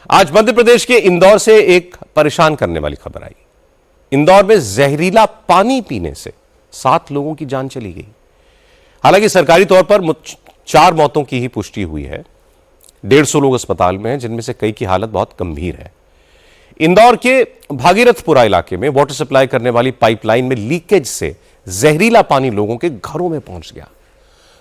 आज मध्य प्रदेश के इंदौर से एक परेशान करने वाली खबर आई। इंदौर में जहरीला पानी पीने से 7 लोगों की जान चली गई। हालांकि सरकारी तौर पर 4 मौतों की ही पुष्टि हुई है। 150 लोग अस्पताल में हैं, जिनमें से कई की हालत बहुत गंभीर है। इंदौर के भागीरथपुरा इलाके में वाटर सप्लाई करने वाली पाइपलाइन में लीकेज से जहरीला पानी लोगों के घरों में पहुंच गया।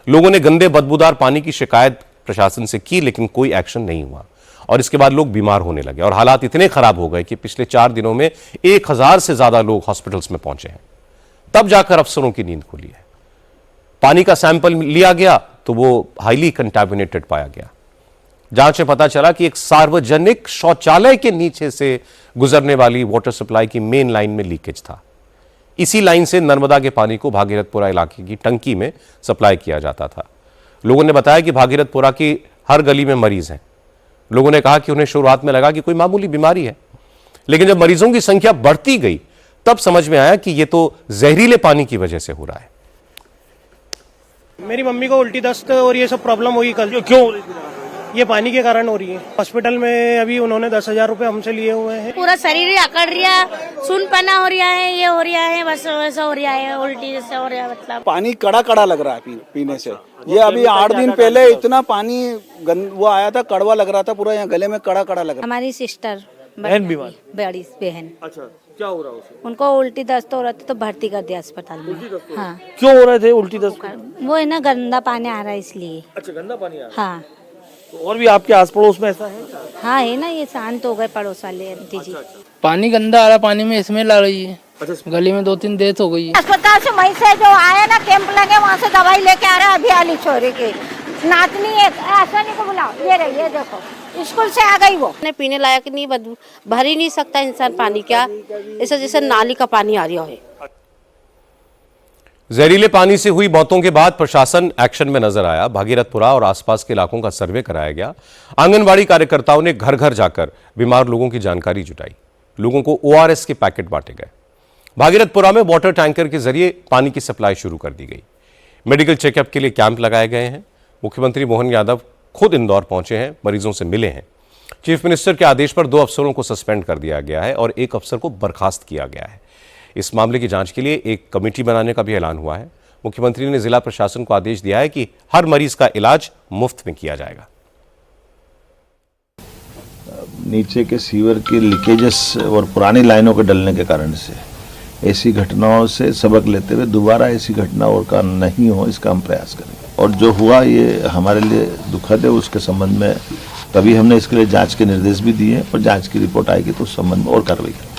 लोगों ने गंदे बदबूदार पानी की शिकायत प्रशासन से की, लेकिन कोई एक्शन नहीं हुआ और इसके बाद लोग बीमार होने लगे और हालात इतने खराब हो गए कि पिछले 4 दिनों में 1000 से ज्यादा लोग हॉस्पिटल्स में पहुंचे हैं। तब जाकर अफसरों की नींद खुली है। पानी का सैंपल लिया गया तो वो हाईली कंटामिनेटेड पाया गया। जांच में पता चला कि एक सार्वजनिक शौचालय के नीचे से गुजरने वाली वाटर सप्लाई की मेन लाइन में लीकेज था। इसी लाइन से नर्मदा के पानी को भागीरथपुरा इलाके की टंकी में सप्लाई किया जाता था। लोगों ने बताया कि भागीरथपुरा की हर गली में मरीज हैं। लोगों ने कहा कि उन्हें शुरुआत में लगा कि कोई मामूली बीमारी है, लेकिन जब मरीजों की संख्या बढ़ती गई तब समझ में आया कि यह तो जहरीले पानी की वजह से हो रहा है। मेरी मम्मी को उल्टी दस्त और ये सब प्रॉब्लम हुई कल। क्यों? ये पानी के कारण हो रही है। हॉस्पिटल में अभी उन्होंने 10,000 रुपए हमसे लिए हुए हैं। पूरा शरीर ही अकड़ रहा, सुनपना हो रहा है, ये हो रहा है, बस वैसा हो रहा है, उल्टी जैसा हो रहा है। मतलब पानी कड़ा कड़ा लग रहा है पीने से। ये अभी 8 दिन पहले इतना पानी वो आया था, कड़वा लग रहा था, पूरा यहाँ गले में कड़ा कड़ा लग रहा। हमारी सिस्टर बहन बीमार, बड़ी बहन। अच्छा, क्या हो रहा है उसे? उनको उल्टी दस्त हो रहा था तो भर्ती कर दिया अस्पताल में। हाँ। क्यों हो रहे थे उल्टी दस्त? वो है ना, गंदा पानी आ रहा है इसलिए। अच्छा, गंदा पानी आ रहा है। हाँ। तो और भी आपके आस पड़ोस में ऐसा है? हाँ है ना, ये शांत हो गए पड़ोस वाले आंटी जी। पानी गंदा आ रहा, पानी में स्मेल आ रही है। अच्छा, गली में 2-3 डेथ हो गई है। अस्पताल से वहीं से जो आया ना, कैंप लगे, वहाँ से दवाई लेके आ रहा है। अभी आली छोरे के नातनी है, ऐसा नहीं को बुलाओ, ये रही, ये देखो स्कूल से आ गई। वो पीने लायक नहीं, भर ही नहीं सकता इंसान पानी। क्या ऐसा जैसे नाली का पानी आ रहा है। जहरीले पानी से हुई मौतों के बाद प्रशासन एक्शन में नजर आया। भागीरथपुरा और आसपास के इलाकों का सर्वे कराया गया। आंगनबाड़ी कार्यकर्ताओं ने घर घर जाकर बीमार लोगों की जानकारी जुटाई। लोगों को ORS के पैकेट बांटे गए। भागीरथपुरा में वाटर टैंकर के जरिए पानी की सप्लाई शुरू कर दी गई। मेडिकल चेकअप के लिए कैंप लगाए गए हैं। मुख्यमंत्री मोहन यादव खुद इंदौर पहुंचे हैं, मरीजों से मिले हैं। चीफ मिनिस्टर के आदेश पर 2 अफसरों को सस्पेंड कर दिया गया है और 1 अफसर को बर्खास्त किया गया है। इस मामले की जांच के लिए एक कमेटी बनाने का भी ऐलान हुआ है। मुख्यमंत्री ने जिला प्रशासन को आदेश दिया है कि हर मरीज का इलाज मुफ्त में किया जाएगा। नीचे के सीवर के लीकेजेस और पुरानी लाइनों के डलने के कारण से ऐसी घटनाओं से सबक लेते हुए दोबारा ऐसी घटना और का नहीं हो, इसका हम प्रयास करेंगे। और जो हुआ ये हमारे लिए दुखद है। उसके संबंध में तभी हमने इसके लिए जांच के निर्देश भी दिए और जांच की रिपोर्ट आएगी तो उस संबंध में और कार्रवाई करेंगे।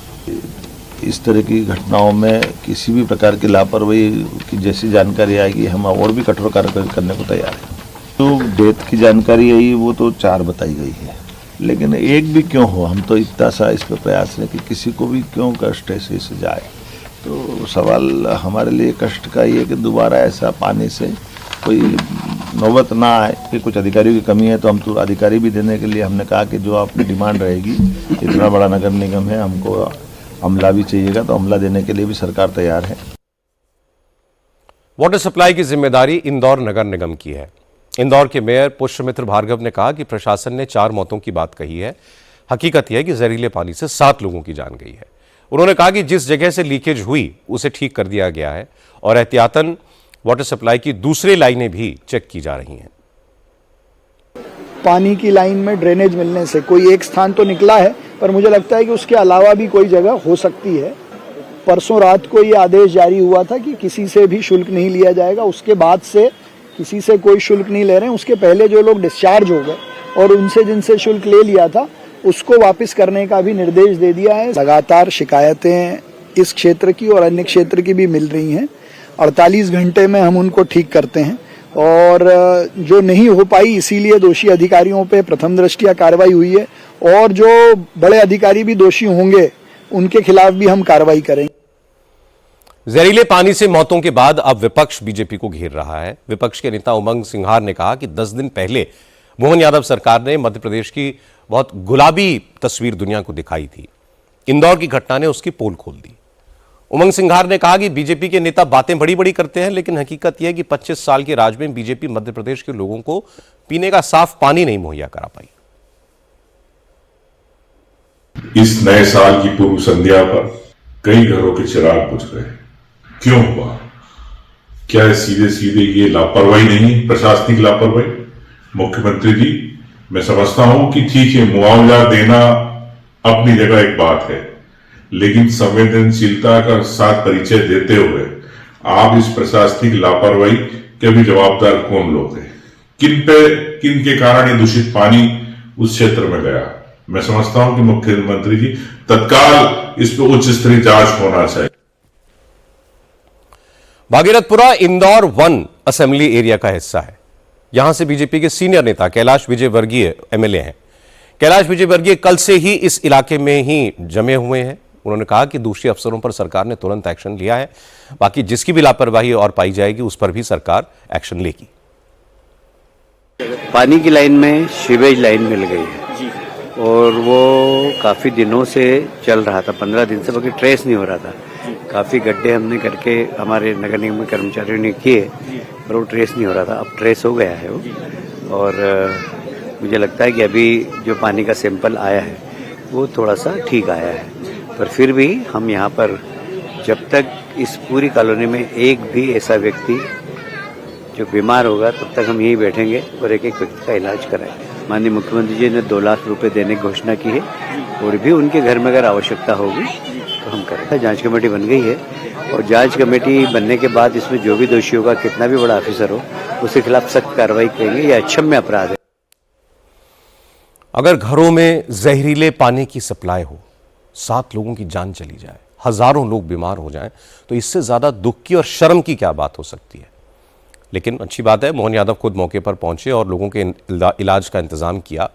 इस तरह की घटनाओं में किसी भी प्रकार की लापरवाही की जैसी जानकारी आएगी, हम और भी कठोर कार्रवाई करने को तैयार हैं। तो डेथ की जानकारी आई वो तो 4 बताई गई है, लेकिन एक भी क्यों हो, हम तो इतना सा इस पर प्रयास है कि किसी को भी क्यों कष्ट ऐसे से जाए। तो सवाल हमारे लिए कष्ट का ये कि दोबारा ऐसा पानी से कोई नौबत ना आए। कि कुछ अधिकारियों की कमी है तो हम तो अधिकारी भी देने के लिए हमने कहा कि जो आपकी डिमांड रहेगी, इतना बड़ा नगर निगम है, हमको अमला भी चाहिएगा तो अमला देने के लिए भी सरकार तैयार है। वाटर सप्लाई की जिम्मेदारी इंदौर नगर निगम की है। इंदौर के मेयर पुष्यमित्र भार्गव ने कहा कि प्रशासन ने 4 मौतों की बात कही है। हकीकत यह है कि जहरीले पानी से 7 लोगों की जान गई है। उन्होंने कहा कि जिस जगह से लीकेज हुई उसे ठीक कर दिया गया है और एहतियातन वाटर सप्लाई की दूसरी लाइनें भी चेक की जा रही हैं। पानी की लाइन में ड्रेनेज मिलने से कोई एक स्थान तो निकला है, पर मुझे लगता है कि उसके अलावा भी कोई जगह हो सकती है। परसों रात को ये आदेश जारी हुआ था कि किसी से भी शुल्क नहीं लिया जाएगा। उसके बाद से किसी से कोई शुल्क नहीं ले रहे हैं। उसके पहले जो लोग डिस्चार्ज हो गए और उनसे जिनसे शुल्क ले लिया था उसको वापस करने का भी निर्देश दे दिया है। लगातार शिकायतें इस क्षेत्र की और अन्य क्षेत्र की भी मिल रही हैं। 48 घंटे में हम उनको ठीक करते हैं और जो नहीं हो पाई इसीलिए दोषी अधिकारियों पे प्रथम दृष्टया कार्रवाई हुई है और जो बड़े अधिकारी भी दोषी होंगे उनके खिलाफ भी हम कार्रवाई करेंगे। जहरीले पानी से मौतों के बाद अब विपक्ष बीजेपी को घेर रहा है। विपक्ष के नेता उमंग सिंघार ने कहा कि 10 दिन पहले मोहन यादव सरकार ने मध्य प्रदेश की बहुत गुलाबी तस्वीर दुनिया को दिखाई थी। इंदौर की घटना ने उसकी पोल खोल दी। उमंग सिंघार ने कहा कि बीजेपी के नेता बातें बड़ी बड़ी करते हैं, लेकिन हकीकत यह है कि 25 साल के राज में बीजेपी मध्य प्रदेश के लोगों को पीने का साफ पानी नहीं मुहैया करा पाई। इस नए साल की पूर्व संध्या पर कई घरों के चिराग बुझ गए। क्यों हुआ? क्या सीधे सीधे ये लापरवाही नहीं, प्रशासनिक लापरवाही? मुख्यमंत्री जी, मैं समझता हूं कि ठीक है, मुआवजा देना अपनी जगह एक बात है, लेकिन संवेदनशीलता का साथ परिचय देते हुए आप इस प्रशासनिक लापरवाही के भी जवाबदार कौन लोग हैं? किन के कारण ये दूषित पानी उस क्षेत्र में गया? मैं समझता हूं कि मुख्यमंत्री जी तत्काल इस पर उच्च स्तरीय जांच होना चाहिए। भागीरथपुरा इंदौर 1 असेंबली एरिया का हिस्सा है। यहां से बीजेपी के सीनियर नेता कैलाश विजयवर्गीय एमएलए हैं। कैलाश विजयवर्गीय कल से ही इस इलाके में ही जमे हुए हैं। उन्होंने कहा कि दोषी अफसरों पर सरकार ने तुरंत एक्शन लिया है, बाकी जिसकी भी लापरवाही और पाई जाएगी उस पर भी सरकार एक्शन लेगी। पानी की लाइन में सीवेज लाइन मिल गई है और वो काफ़ी दिनों से चल रहा था, 15 दिन से, बाकी ट्रेस नहीं हो रहा था। काफ़ी गड्ढे हमने करके हमारे नगर निगम के कर्मचारियों ने किए, पर वो ट्रेस नहीं हो रहा था। अब ट्रेस हो गया है वो, और मुझे लगता है कि अभी जो पानी का सैंपल आया है वो थोड़ा सा ठीक आया है। पर फिर भी हम यहाँ पर जब तक इस पूरी कॉलोनी में एक भी ऐसा व्यक्ति जो बीमार होगा तब तक हम यहीं बैठेंगे और एक एक व्यक्ति का इलाज कराएंगे। माननीय मुख्यमंत्री जी ने 2 लाख रुपए देने की घोषणा की है और भी उनके घर में अगर आवश्यकता होगी तो हम करेंगे। जांच कमेटी बन गई है और जांच कमेटी बनने के बाद इसमें जो भी दोषी होगा, कितना भी बड़ा ऑफिसर हो, उसके खिलाफ सख्त कार्रवाई करेंगे। यह अक्षम्य अपराध है। अगर घरों में जहरीले पानी की सप्लाई हो, 7 लोगों की जान चली जाए, हजारों लोग बीमार हो जाएं, तो इससे ज्यादा दुख की और शर्म की क्या बात हो सकती है। लेकिन अच्छी बात है, मोहन यादव खुद मौके पर पहुंचे और लोगों के इलाज का इंतजाम किया।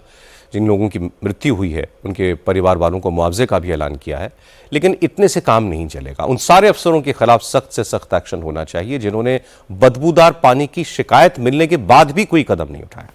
जिन लोगों की मृत्यु हुई है उनके परिवार वालों को मुआवजे का भी ऐलान किया है। लेकिन इतने से काम नहीं चलेगा। उन सारे अफसरों के खिलाफ सख्त से सख्त एक्शन होना चाहिए जिन्होंने बदबूदार पानी की शिकायत मिलने के बाद भी कोई कदम नहीं उठाया।